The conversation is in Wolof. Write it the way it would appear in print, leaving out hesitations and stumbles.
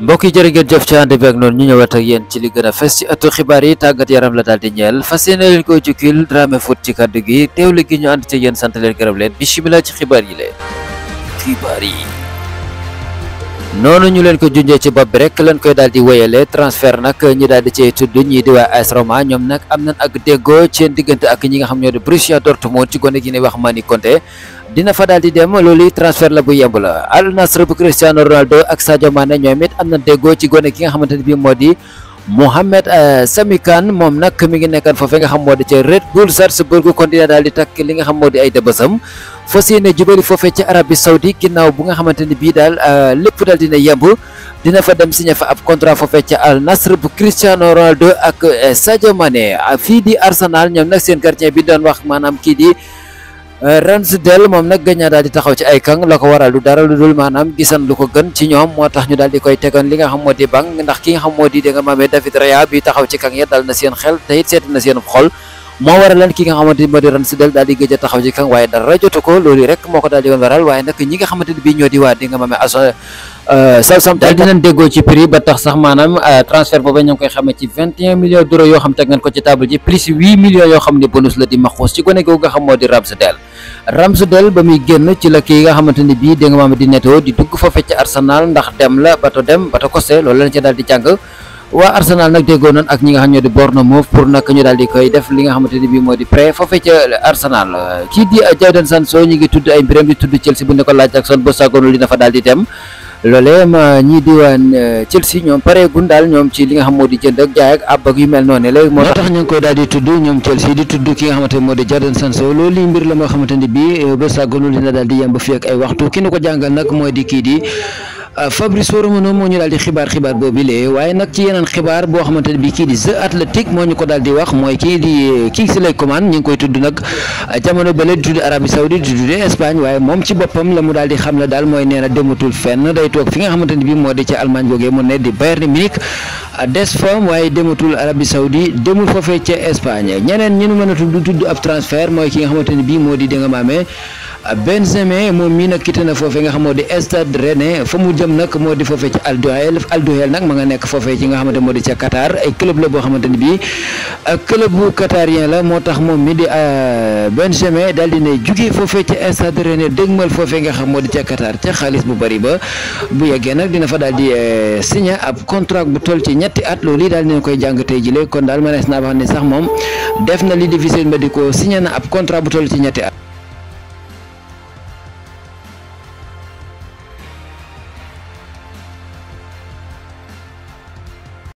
mbokk yi jërë ngeen jëf ci ànd bi ak noonu ñu ñëwaat ak yéen ci li gën a fes ci ëttu xibaar yi tàggat yaram la daal di ñeel fas yéene leen koy jukkil Dramé Foot ci kaddu gi teewlu gi ñu ànd ci yéen sant leen gërëm leen bismillah ci xibaar yi leen xibaar yi noonu ñu leen ko junjee ci bopp bi rek leen koy daal di wéyale transfert nag ñu daal di cay tudd ñii di waa AS Roma ñoom nag am nañ ak déggoo seen diggante ak ñi nga xam ñoo di Borussia Dortmund ci gone gi ne wax Mani Conté dina fa daal di dem loolu transfert la bu yemb la Al Nassr bu Cristiano Ronaldo ak Sadio Mané ñoom it am na déggoo ci gone ki nga xamante ne bii moo di Mohamed Sami Kane moom nag mi ngi nekkan foofee nga xam moo di ca Red Bull Salzburg kon dina daal di takk li nga xam moo di ay dëbësam fas yéene jubali foofee ca Arabie Saoudi ginnaaw bu nga xamante ne bii daal lépp daal dina yemb dina fa dem signé fa ab contrat foofee ca Al Nassr bu Cristiano Ronaldo ak Sadio Mané fii di Arsenal ñoom nag seen gardien bi doon wax maanaam kii di Ramsdale moom nag gëj naa daal di taxaw ci ay kang la ko waral du dara lu dul maanaam gisan lu ko gën ci ñoom moo tax ñu daal di koy tegoon li nga xam moo di bang ndax ki nga xam moo di da nga maamee David Raya bi taxaw ci kang ya dal na seen xel te it seeti na seen xol moo waral lan ki nga xamante ni moo di Ramsdale daal di gëj a taxaw ci kang waaye dara jotu ko loolu rek moo ko daal di woon waral waaye nag ñi nga xamante ni bii ñoo di waa di nga maamee Southampton daal dinañ déggoo ci prix ba tax sax maanaam transfert boobu ñu ngi koy xamee ci 21 millions d'euros yoo xam teg nañ ko ci table ji plus 8 millions yoo xam ne bonus la di maxuus ci gone googu nga xam moo di Ramsdale ba muy génn ci la kii nga xamante ni bii da nga maam di Neto di dugg fa fecc Arsenal ndax dem la bato kosté loolu lañ ca daal di jàng waa Arsenal nag déggoo nañ ak ñi nga xam ñoo di Bournemouth pour nag ñu daal di koy def li nga xamante ni bii moo di prêt fa fecc Arsenal kii di Jadon Sancho ñi ngi tudd ay mbiram di tudd Chelsea bu ne ko laaj Jackson ba sàggoonul dina fa daal di dem loolee ma ñii diwaan Chelsea ñoom pareegun daal ñoom ci li nga xam moo di jënd ak jaay ak àbb ak yu mel noonu léegi moo tax ñu ngi koy daal di tudd ñoom Chelsea di tudd ki nga xamante moo di Jadon Sancho loolu li mbir la moo xamante ni bii ba sàggoonul dina daal di yem ba fii ak ay waxtu ki nu ko jàngal nag mooy di kii di Fabrizio Romano moo ñu daal di xibaar boobu lee waaye nag ci yeneen xibaar boo xamante ne bii kii di The Athletic moo ñu ko daal di wax mooy kii di Kingsley Coman ñu ngi koy tudd nag jamono bële di tudd Arabie Saoudite di tudd Espagne waaye moom ci boppam la mu daal di xam la daal mooy nee na dematul fenn day toog fi nga xamante ne bii moo di ca Allemagne googee mu ne di Bayern Munich des fa waaye dematul Arabie Saoudite demul foofee ca Espagne ñeneen ñu mën a tudd ab transfert mooy ki nga xamante ne bii moo di nga maamee Benzema moom mii nag quitté na foofee nga xam moo di Stade Rennais fa mu jëm nag moo di foofee ci Al Duhail nag ma nga nekk foofee ci nga xamante moo di ca Qatar ay club la boo xamante ni bii club bu qatarien la moo tax moom mi di Benzema daal di ne jugee foofee ci Stade Rennais dégmal foofee nga xam moo di ca Qatar ca xaalis bu bari ba bu yeggee nag dina fa daal di signé ab contrat bu toll ci ñetti at loolu yi daal dina koy jàng tey jile kon daal mënees naa wax ne sax moom def na li di visite médico signé na ab contrat bu toll ci ñetti at.